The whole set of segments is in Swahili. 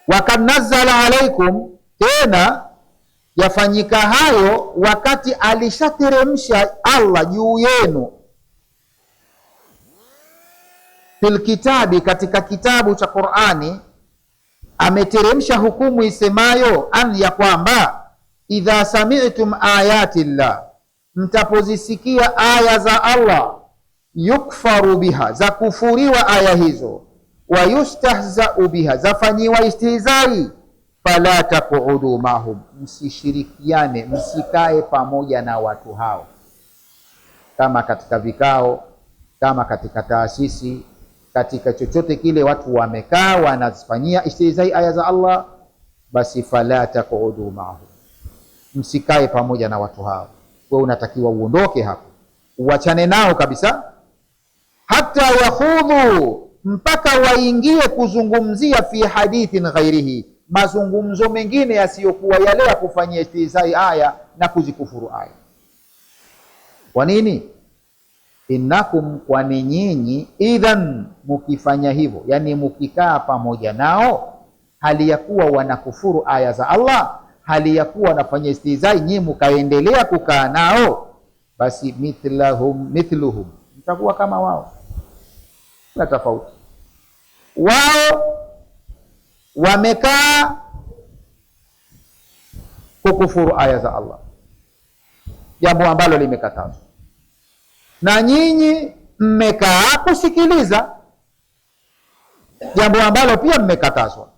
Wakad nazzala alaikum, tena yafanyika hayo wakati alishateremsha Allah juu yenu, fil kitabi, katika kitabu cha Qur'ani ameteremsha hukumu isemayo an, ya kwamba idha sami'tum ayati llah, mtapozisikia aya za Allah, yukfaru biha, za kufuriwa aya hizo, wa yustahzau biha, zafanyiwa istihzai, fala taqudu mahum, msishirikiane, msikae pamoja na watu hao, kama katika vikao, kama katika taasisi, katika chochote kile watu wamekaa wanazifanyia istihzai aya za Allah, basi fala taqudu mahum, msikae pamoja na watu hao. Wewe unatakiwa uondoke hapo, uachane nao kabisa. Hata yakhudhu, mpaka waingie kuzungumzia fi hadithin ghairihi, mazungumzo mengine yasiyokuwa yale ya kufanyia istihzai aya na kuzikufuru aya. Kwa nini? Innakum, kwani nyinyi, idhan, mukifanya hivyo, yani mukikaa pamoja nao hali ya kuwa wanakufuru aya za Allah, hali ya kuwa wanafanya istihzai, nyinyi mukaendelea kukaa nao, basi mithluhum, mtakuwa kama wao. Na tofauti, wao wamekaa kukufuru aya za Allah, jambo ambalo limekatazwa, na nyinyi mmekaa kusikiliza, jambo ambalo pia mmekatazwa.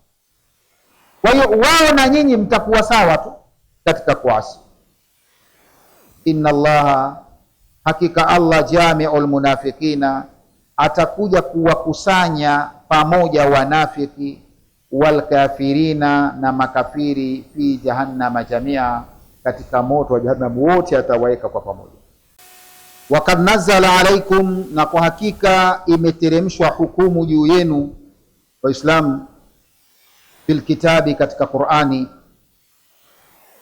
Kwa hiyo wao na nyinyi mtakuwa sawa tu katika kuasi. Inna Allaha, hakika Allah, jami'ul munafiqina, atakuja kuwakusanya pamoja wanafiki, wal kafirina, na makafiri, fi jahannama jamia, katika moto wa jahannam wote atawaweka kwa pamoja. Wakad nazzala alaikum, na kwa hakika imeteremshwa hukumu juu yenu Waislamu, fil kitabi, katika Qur'ani,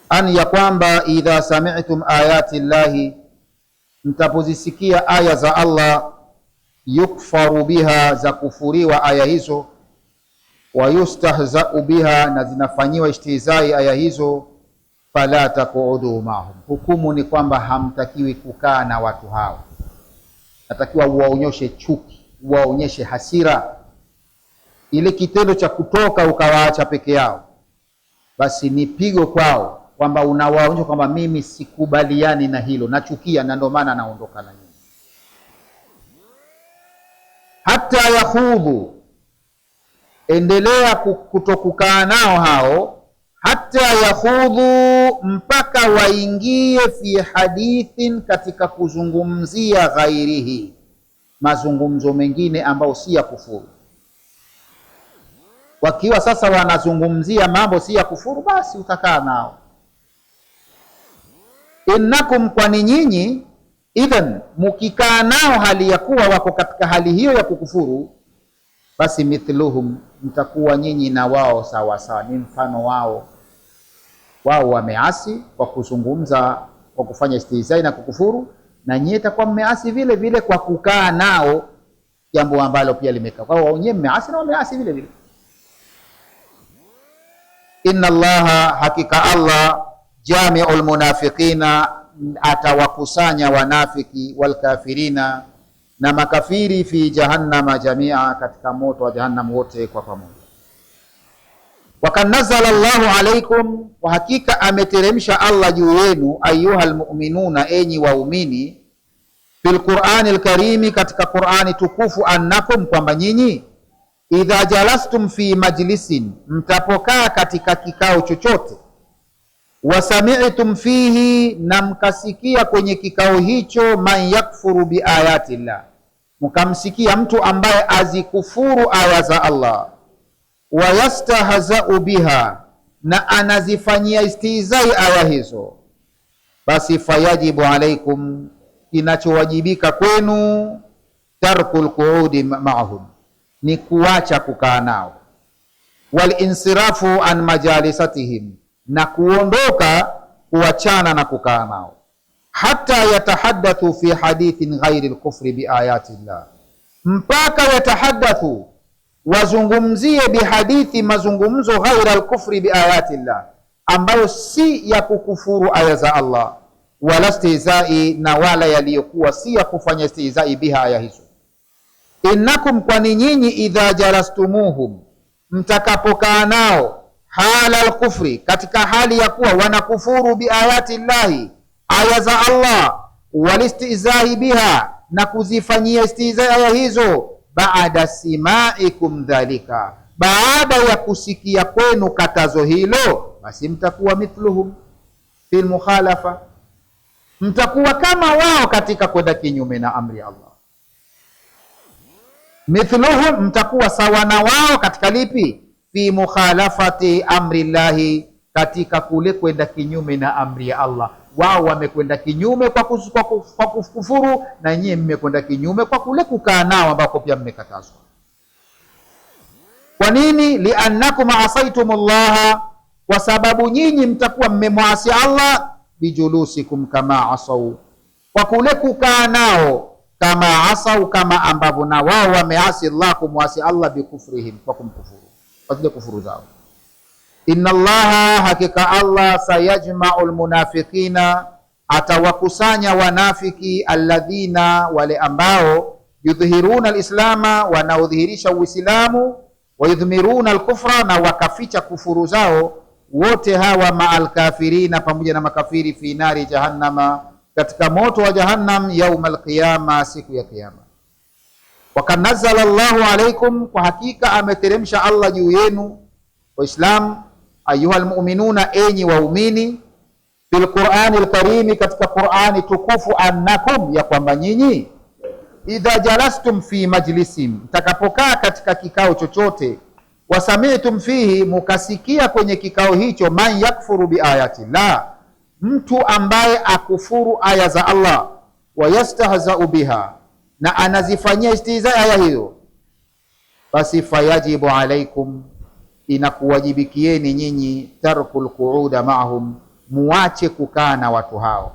an, ya kwamba idha sami'tum ayati llahi, mtapozisikia aya za Allah, yukfaru biha, za kufuriwa aya hizo, wa yustahzau biha, na zinafanyiwa istihzai aya hizo, fala taqudu mahum, hukumu ni kwamba hamtakiwi kukaa na watu hao. Natakiwa uwaonyeshe chuki, uwaonyeshe hasira. Ile kitendo cha kutoka ukawaacha peke yao, basi ni pigo kwao, kwamba unawaonyesha kwamba mimi sikubaliani na hilo, nachukia, na ndio maana naondoka na nyinyi. Hata yakhudhu, endelea kutokukaa nao hao, hata yakhudhu, mpaka waingie, fi hadithin, katika kuzungumzia ghairihi, mazungumzo mengine ambao si ya kufuru. Wakiwa sasa wanazungumzia mambo si ya kufuru, basi utakaa nao. Innakum, kwani nyinyi, idhan, mukikaa nao hali ya kuwa wako katika hali hiyo ya kukufuru, basi mithluhum, mtakuwa nyinyi na wao sawa sawa, ni mfano wao. Wao wameasi kwa kuzungumza, kwa kufanya istihzai na kukufuru, na nyinyi takuwa mmeasi vile vile kwa kukaa nao, jambo ambalo pia limekaa. Kwa hiyo nyinyi mmeasi na wameasi vile vile. Inna Allaha, hakika Allah, jami'ul munafiqina, atawakusanya wanafiki, wal kafirina, na makafiri, fi jahannama jamia, katika moto wa jahannam wote kwa pamoja. Wakad nazzala Allahu alaikum, kwa hakika ameteremsha Allah juu yenu, ayyuhal mu'minuna, enyi waumini, fil Qur'anil karimi, katika Qur'ani tukufu, annakum, kwamba nyinyi, idha jalastum fi majlisin, mtapokaa katika kikao chochote, wasami'tum fihi, na mkasikia kwenye kikao hicho, man yakfuru bi ayati llah, mkamsikia mtu ambaye azikufuru aya za Allah, wa yastahza'u biha, na anazifanyia istihzai aya hizo, basi fayajibu alaikum, kinachowajibika kwenu, tarkul qu'udi ma'ahum, ni kuacha kukaa nao, wal insirafu an majalisatihim, na kuondoka, kuachana na kukaa nao, hata yatahaddathu fi hadithin ghairi al-kufri bi ayati llah, mpaka yatahaddathu, wazungumzie bihadithi, mazungumzo ghaira alkufri biayati llah, ambayo si ya kukufuru aya za Allah, wala istihzai, na wala yaliyokuwa si ya kufanya istihzai biha, aya hizo. Innakum, kwani nyinyi, idha jalastumuhum, mtakapokaa nao, hala alkufri, katika hali ya kuwa wanakufuru biayati llahi, aya za Allah, walistihzai biha, na kuzifanyia istihzai aya hizo, baada simaikum dhalika, baada ya kusikia kwenu katazo hilo, basi mtakuwa mithluhum fil mukhalafa, mtakuwa kama wao katika kwenda kinyume na amri ya Allah. Mithluhum, mtakuwa sawa na wao katika lipi? Fi mukhalafati amri llahi, katika kule kwenda kinyume na amri ya Allah. Wao wamekwenda kinyume kwa kufuru, na nyinyi mmekwenda kinyume kwa kule kukaa nao ambako pia mmekatazwa. Kwa nini? Liannakum asaitumullah, kwa sababu nyinyi mtakuwa mmemwasi Allah, bijulusikum kama asau, kwa kule kukaa nao, kama asau, kama ambavyo na wao wameasi Allah, kumwasi Allah, bikufrihim, kwa kumkufuru, kwa zile kufuru zao. Inna Allaha, hakika Allah, sayajma'u almunafiqina, atawakusanya wanafiki, alladhina, wale ambao, yudhhiruna alislama, wanaodhihirisha Uislamu, wayudhmiruna alkufra, na wakaficha kufuru zao, wote hawa ma'al kafirina, pamoja na makafiri, fi nari jahannama, katika moto wa Jahannam, yaumal qiyama, siku ya Kiyama. Wakad nazzala Allahu alaikum, kwa hakika ameteremsha Allah juu yenu Waislamu, ayuhal mu'minuna, enyi waumini, fil Qur'ani al-Karimi, katika Qur'ani tukufu, annakum, ya kwamba nyinyi, idha jalastum fi majlisin, mtakapokaa katika kikao chochote, wasami'tum fihi, mukasikia kwenye kikao hicho, man yakfuru biayati llah, mtu ambaye akufuru aya za Allah, wayastahza'u biha, na anazifanyia istihza aya hiyo, basi fayajibu alaikum, inakuwajibikieni nyinyi, tarkul qu'uda ma'hum, muache kukaa na watu hao,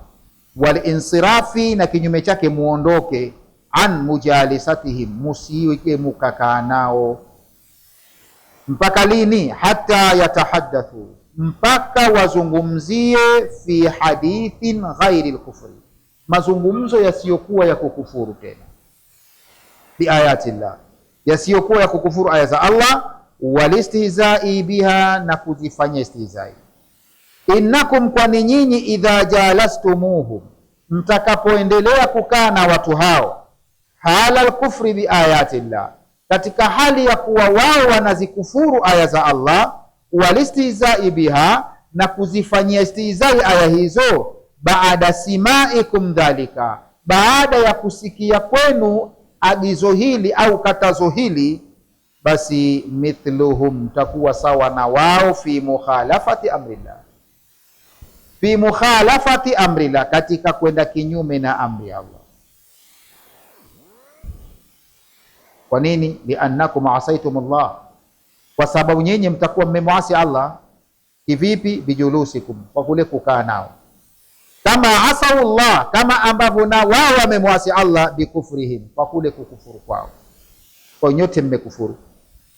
wal insirafi, na kinyume chake muondoke, an mujalisatihim, musiweke mukakaa nao. Mpaka lini? Hata yatahaddathu, mpaka wazungumzie, fi hadithin ghairi al-kufri, mazungumzo yasiyokuwa ya kukufuru tena, bi ayati llah, yasiyokuwa ya kukufuru aya za Allah, walistihzai biha, na kuzifanya istihzai. Innakum, kwani nyinyi, idha jalastumuhum, mtakapoendelea kukaa na watu hao, hala al-kufri bi ayati llah, katika hali ya kuwa wao wanazikufuru aya za Allah, walistihzai biha, na kuzifanyia istihzai aya hizo, baada simaikum dhalika, baada ya kusikia kwenu agizo hili au katazo hili, basi mithluhum, takuwa sawa na wao, fi mukhalafati amrillah, fi mukhalafati amrillah, katika kwenda kinyume na amri ya Allah. Kwa nini? Liannakum asaitumullah, kwa sababu nyinyi mtakuwa mmemwasi Allah. Kivipi? Bijulusikum, kwa kule kukaa nao, kama asaullah, kama ambavyo na wao wamemwasi Allah, bikufrihim, kwa kule kukufuru kwao, kwa nyote mmekufuru.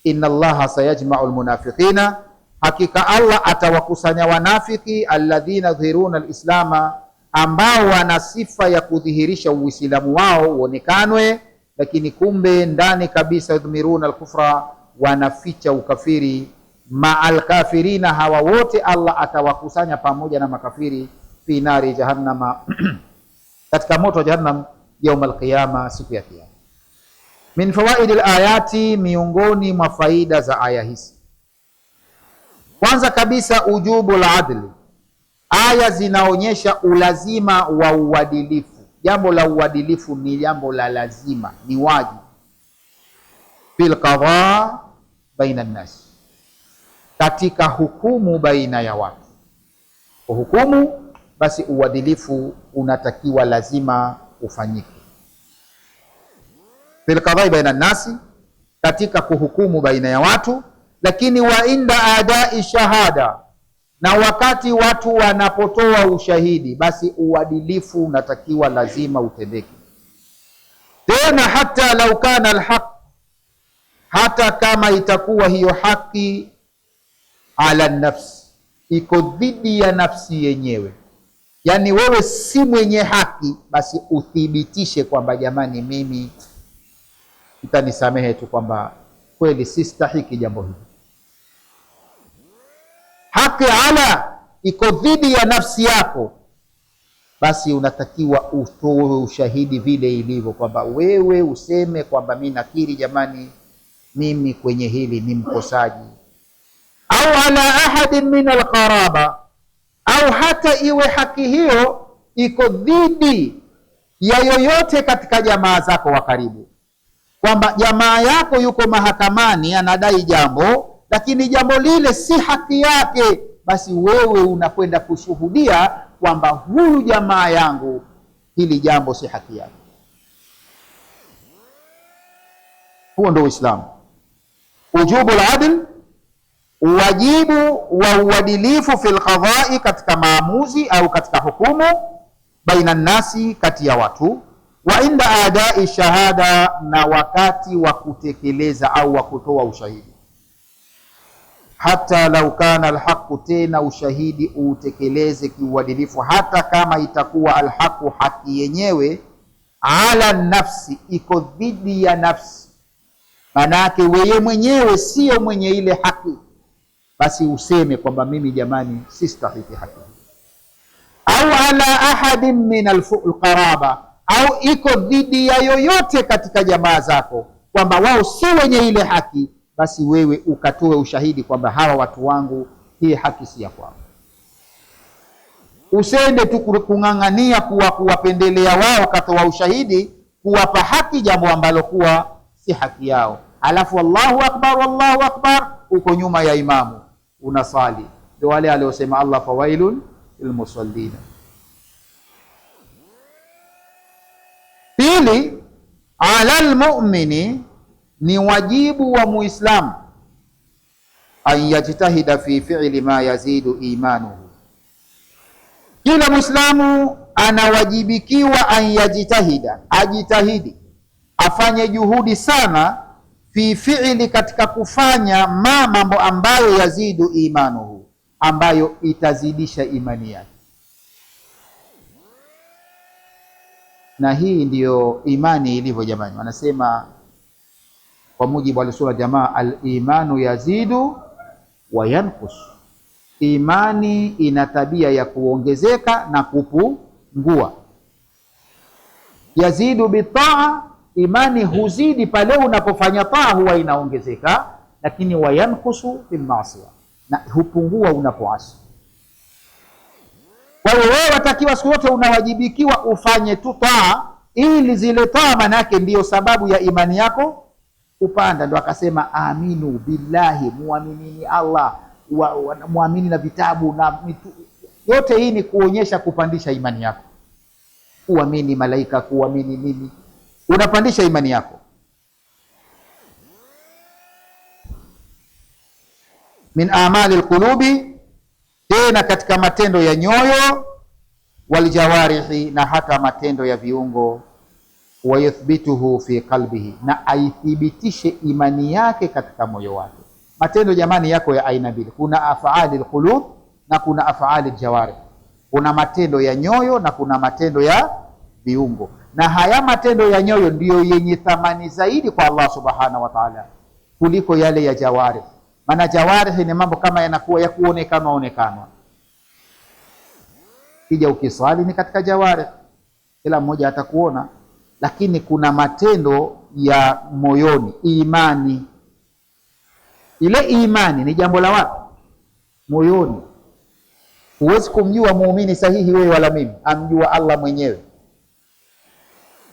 Inna Allaha sayajma'u almunafiqina, hakika Allah atawakusanya wanafiki, alladhina yudhhiruna alislama, ambao wana sifa ya kudhihirisha Uislamu wao uonekanwe, lakini kumbe ndani kabisa, yudhmiruna alkufra, wanaficha ukafiri, ma'al kafirina, hawa wote Allah atawakusanya pamoja na makafiri, fi nari jahannama, katika moto wa Jahannam, yaumal qiyama, siku ya Kiyama. Min fawaidil ayati, miongoni mwa faida za aya hizi, kwanza kabisa, ujubul adli, aya zinaonyesha ulazima wa uadilifu. Jambo la uadilifu ni jambo la lazima, ni wajibu, fil qadha baina an-nas, katika hukumu baina ya watu. Kwa hukumu, basi uadilifu unatakiwa, lazima ufanyike. Fil qadha baina an-nas, katika kuhukumu baina ya watu. Lakini wa inda adai shahada, na wakati watu wanapotoa ushahidi, basi uadilifu unatakiwa, lazima utendeke. Tena hata lau kana alhaq, hata kama itakuwa hiyo haki ala nafsi, iko dhidi ya nafsi yenyewe. Yani wewe si mwenye haki, basi uthibitishe kwamba jamani, mimi mtanisamehe tu kwamba kweli sistahiki jambo hili. Haki ala iko dhidi ya nafsi yako, basi unatakiwa utoe ushahidi vile ilivyo, kwamba wewe useme kwamba mimi nakiri jamani, mimi kwenye hili ni mkosaji. Au ala ahadin min alqaraba, au hata iwe haki hiyo iko dhidi ya yoyote katika jamaa zako wa karibu, kwamba jamaa yako yuko mahakamani anadai jambo, lakini jambo lile si haki yake, basi wewe unakwenda kushuhudia kwamba huyu jamaa yangu hili jambo si haki yake. Huo ndio Uislamu. Ujubu al-adl, wajibu wa uadilifu fil qadha'i, katika maamuzi au katika hukumu, baina nasi, kati ya watu, wa inda adai shahada, na wakati wa kutekeleza au wa kutoa ushahidi. Hata lau kana alhaqu, tena ushahidi utekeleze kiuadilifu, hata kama itakuwa alhaqu, haki yenyewe, ala nafsi, iko dhidi ya nafsi, manake wewe mwenyewe sio mwenye ile haki, basi useme kwamba mimi jamani sistahiki haki. Au ala ahadin min alqaraba, au iko dhidi ya yoyote katika jamaa zako, kwamba wao si wenye ile haki, basi wewe ukatoe ushahidi kwamba hawa watu wangu hii haki si ya kwao. Usende tu kung'ang'ania kuwapendelea wao, katoa ushahidi kuwapa haki jambo ambalo kuwa si haki yao, alafu Allahu akbar, Allahu akbar, uko nyuma ya imamu unasali. Ndio wale aliosema Allah fawailun lilmusallin. Pili, ala almu'mini, ni wajibu wa muislamu, an yajtahida fi fi'li ma yazidu imanuhu. Kila muislamu anawajibikiwa an yajtahida, ajitahidi, afanye juhudi sana, fi fi'li, katika kufanya mambo ambayo yazidu imanuhu, ambayo itazidisha imani yake. Na hii ndiyo imani ilivyo jamani. Wanasema kwa mujibu wa sura jamaa, al-imanu yazidu wa yanqus, imani ina tabia ya kuongezeka na kupungua. Yazidu bitaa, imani huzidi pale unapofanya taa, huwa inaongezeka, lakini wa yanqusu fil maasiya, na hupungua unapoasi. Kwa hiyo wewe watakiwa siku yote unawajibikiwa ufanye tu taa, ili zile taa manake ndiyo sababu ya imani yako upanda. Ndo akasema aminu billahi, muaminini Allah, muamini na vitabu na yote. Hii ni kuonyesha kupandisha imani yako, kuamini malaika, kuamini nini, unapandisha imani yako. Min amali alqulubi, tena katika matendo ya nyoyo, waljawarihi, na hata matendo ya viungo, wayuthbituhu fi qalbihi, na aithibitishe imani yake katika moyo wake. Matendo jamani yako ya aina mbili, kuna afaali alqulub na kuna afaali aljawarih. Kuna matendo ya nyoyo na kuna matendo ya viungo, na haya matendo ya nyoyo ndiyo yenye thamani zaidi kwa Allah subhanahu wa ta'ala kuliko yale ya jawarih. Maana jawarih ni mambo kama yanakuwa ya kuonekana. Kija ukiswali ni katika jawarih, kila mmoja atakuona, lakini kuna matendo ya moyoni, imani. Ile imani ni jambo la wapi? Moyoni. Huwezi kumjua muumini sahihi wewe wala mimi, amjua Allah mwenyewe.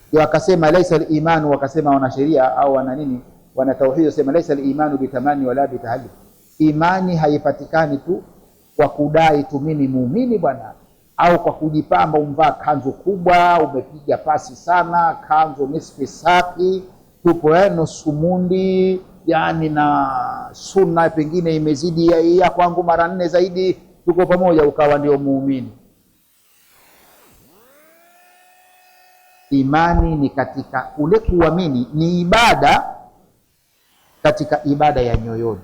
Ndio akasema laisa al-imanu, wakasema wanasheria au wana nini, wana tauhid, sema laisa al-imanu bitamani wala bitahalluf. Imani haipatikani tu kwa kudai tu mimi muumini bwana, au kwa kujipamba umvaa kanzu kubwa, umepiga pasi sana, kanzu nisfi saki, tupo nusu mundi, yani na sunna pengine imezidi ya kwangu mara 4 zaidi, tuko pamoja, ukawa ndio muumini. Imani ni katika ule kuamini, ni ibada katika ibada ya nyoyoni.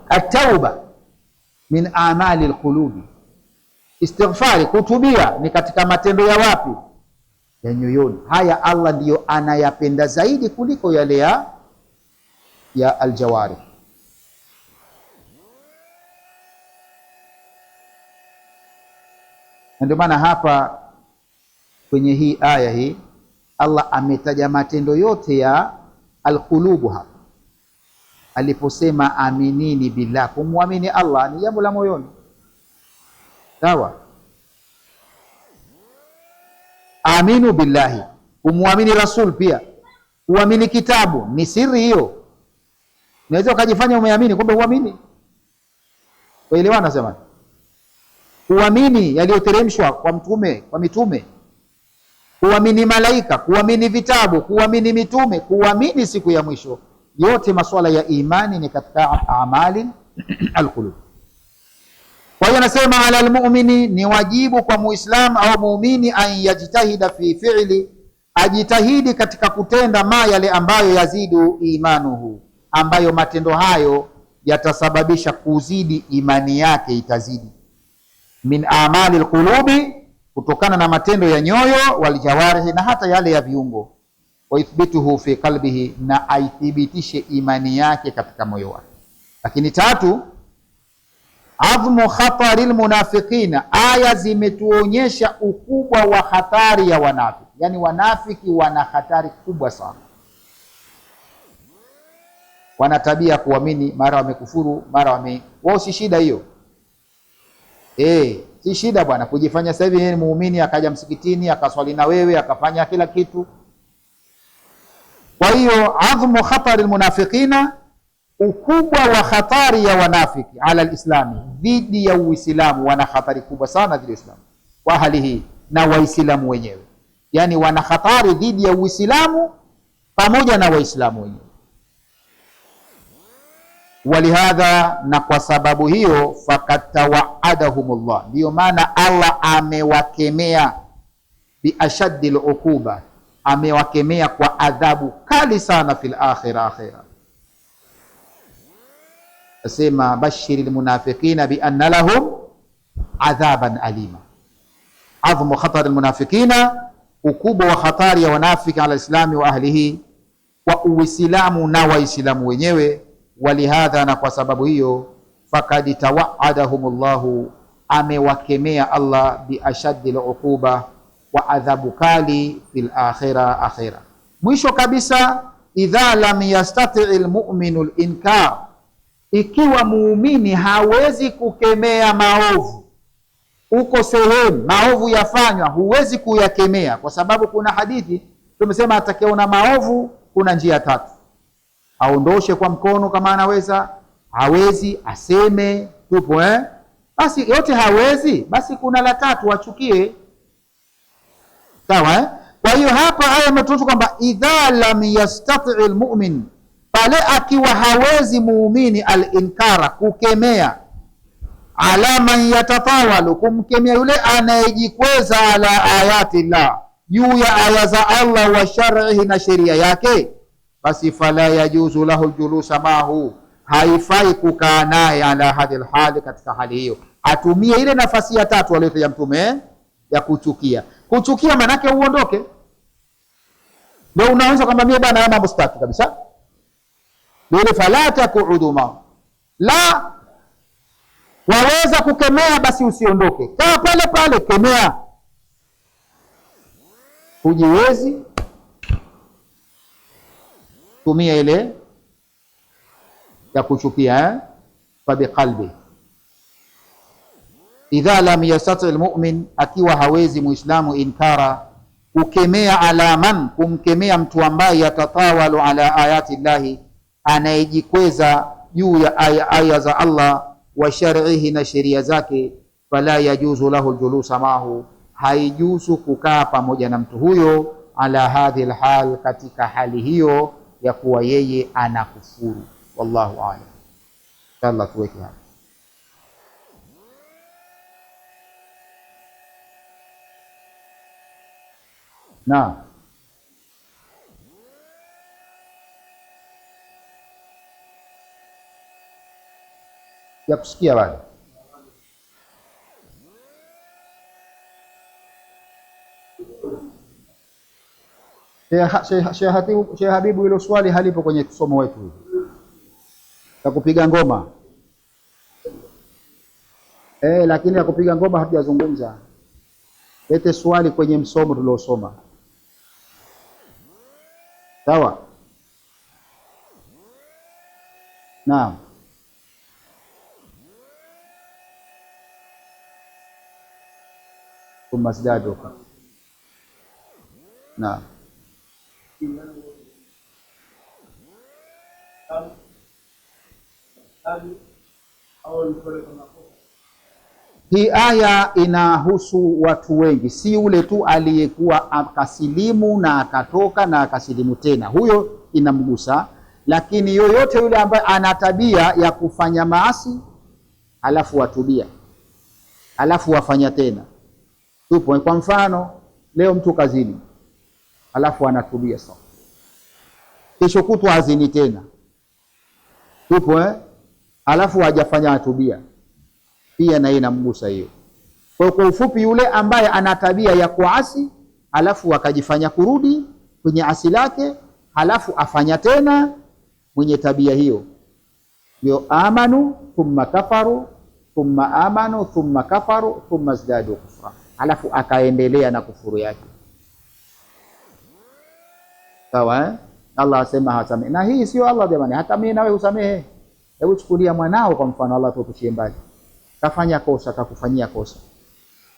At-tauba min amali al-qulubi, istighfari, kutubia ni katika matendo ya wapi? Ya nyoyoni. Haya Allah ndiyo anayapenda zaidi kuliko yale ya aljawari. Ndio maana hapa kwenye hii aya hii Allah ametaja matendo yote ya alqulubu hapa aliposema aminini billah, kumwamini Allah ni jambo la moyoni, sawa. Aminu billahi, kumwamini rasul pia, kuamini kitabu ni siri hiyo. Unaweza ukajifanya umeamini kumbe huamini. Waelewana nasema? Kuamini yaliyoteremshwa kwa mtume, kwa mitume, kuamini malaika, kuamini vitabu, kuamini mitume, kuamini siku ya mwisho, yote masuala ya imani ni katika amali alqulub. Kwa hiyo anasema ala almu'mini, ni wajibu kwa muislamu au muumini an yajtahida fi fi'li, ajitahidi katika kutenda ma yale ambayo yazidu imanuhu, ambayo matendo hayo yatasababisha kuzidi imani yake, itazidi. Min amali alqulubi, kutokana na matendo ya nyoyo, waljawarihi, na hata yale ya viungo, wa yuthbituhu fi qalbihi, na aithibitishe imani yake katika moyo wake. Lakini tatu, adhmu khatari almunafiqina, aya zimetuonyesha ukubwa wa hatari ya wanafiki. Yani wanafiki wana hatari kubwa sana, wana tabia kuamini, mara wamekufuru, mara wao si shida hiyo. Si shida bwana kujifanya sasa hivi yeye ni muumini, akaja msikitini akaswali na wewe akafanya kila kitu. Kwa hiyo adhmu khatari almunafiqina, ukubwa wa hatari ya wanafiki ala alislami, dhidi ya Uislamu. Wana hatari kubwa sana dhidi ya Uislamu kwa hali hii, na Waislamu wenyewe, yani wana hatari dhidi ya Uislamu pamoja na Waislamu wenyewe. Walihadha, na kwa sababu hiyo, fakat tawaadahumullah, ndiyo maana Allah amewakemea biashaddil uquba, amewakemea kwa adhabu kali sana fil akhirah. Asema bashiril munafiqina bi anna lahum adhaban alima. Adhmu khatar almunafiqina, ukubwa wa hatari ya wanafiki ala islami wa ahlihi, wa Uislamu na Waislamu wenyewe. Walihadha, na kwa sababu hiyo, fakad tawaadahumullahu, amewakemea Allah biashaddil uquba, wa adhabu kali fil akhirah. Mwisho kabisa, idha lam yastati almu'minu alinkar, ikiwa muumini hawezi kukemea maovu, uko sehemu maovu yafanywa, huwezi kuyakemea, kwa sababu kuna hadithi tumesema atakayeona maovu kuna njia tatu: aondoshe kwa mkono kama anaweza, hawezi aseme tupo basi yote hawezi, basi kuna la tatu, achukie. Sawa Kwa hiyo hapa aya imetuonyesha kwamba idha lam yastati almu'min, pale akiwa hawezi muumini alinkara, kukemea, ala man yatatawalu, kumkemea yule anayejikweza, ala ayati llah, juu ya aya za Allah, wa shar'ihi, na sheria yake, basi fala yajuzu lahu aljulusa mahu, haifai kukaa naye, ala hadhihi alhali, katika hali hiyo. Atumie ile nafasi ya tatu aliyotaja Mtume ya kuchukia. Kuchukia manake uondoke. Ndio unaanza kwamba mimi bwana haya mambo sitaki kabisa. Ndio fala taqudu ma. La, waweza kukemea basi usiondoke. Kaa pale pale, kemea. Hujiwezi, tumia ile ya kuchukia fa biqalbi. Idha lam yastati almu'min, akiwa hawezi muislamu inkara, kukemea, ala man, kumkemea mtu ambaye yatatawalu ala ayati llahi, anayejikweza juu ya aya za Allah, wa shar'ihi, na sheria zake, fala yajuzu lahu aljulusa mahu, haijuzu kukaa pamoja na mtu huyo, ala hadhihi alhal, katika hali hiyo ya kuwa yeye anakufuru. Wallahu a'lam. Allah tuweke hapa. Na ya kusikia wale. Sheikh Habibu, hilo swali halipo kwenye somo wetu hili ya kupiga ngoma. Lakini ya kupiga ngoma hatujazungumza. Lete swali kwenye msomo tuliosoma. Sawa? Naam. Tumasdaduka. Naam. Hii aya inahusu watu wengi, si ule tu aliyekuwa akasilimu na akatoka na akasilimu tena, huyo inamgusa. Lakini yoyote yule ambaye ana tabia ya kufanya maasi alafu watubia alafu wafanya tena. Tupo kwa mfano leo mtu kazini alafu anatubia sawa, kesho kutwa azini tena. Tupo alafu hajafanya atubia, pia na inamgusa hiyo. Kwa ufupi, yule ambaye ana tabia ya kuasi alafu akajifanya kurudi kwenye asi lake alafu afanya tena, mwenye tabia hiyo ndio amanu thumma kafaru thumma amanu thumma kafaru thumma zdadu kufra, alafu akaendelea na kufuru yake. Sawa Allah asema hasamehe. Na hii sio Allah jamani, hata mimi nawe usamehe. Hebu chukulia mwanao kwa mfano, Allah tukushie mbali, kafanya kosa, kakufanyia kosa,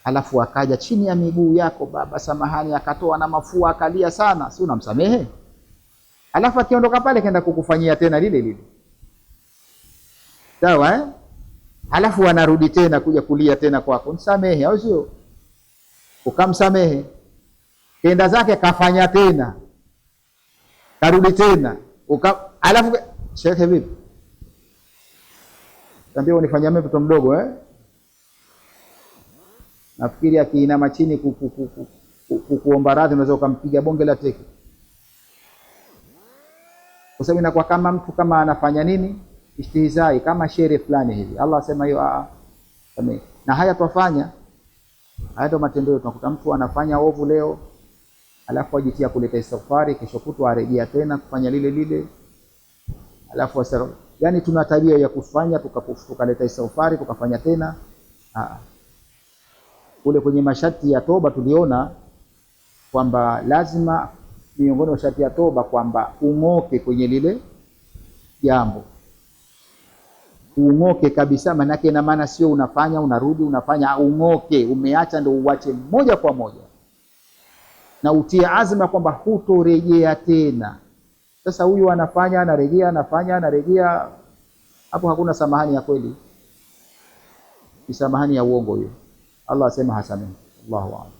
alafu akaja chini ya miguu yako, baba samahani, akatoa na mafua akalia sana, si unamsamehe? Alafu akiondoka pale kaenda kukufanyia tena lile lile. Sawa Alafu anarudi tena kuja kulia tena kwako, msamehe, au sio? Ukamsamehe, kenda zake kafanya tena, karudi tena, alafu shekhe vipi? Tambia unifanyia mimi mtoto mdogo Nafikiri akiinama chini kuomba radhi unaweza ukampiga bonge la teke. Kwa sababu inakuwa kama mtu kama anafanya nini? Istihzai, kama shere fulani hivi. Allah asema hiyo na haya twafanya. Haya ndio matendo yetu. Tunakuta mtu anafanya ovu leo, alafu ajitia kuleta istighfari, kesho kutwa arejea tena kufanya lile lile. Alafu yani tuna tabia ya kufanya tukaleta istighfari tukafanya tena. Kule kwenye masharti ya toba tuliona kwamba lazima miongoni mwa masharti ya toba kwamba ung'oke kwenye lile jambo. Ung'oke kabisa, manake ina maana sio unafanya unarudi unafanya, ung'oke, umeacha ndio uache moja kwa moja. Na utie azma kwamba hutorejea tena. Sasa huyu anafanya anarejea, anafanya anarejea, hapo hakuna samahani ya kweli. Ni samahani ya uongo hiyo. Allah asema hasamehe. Allahu a'lam.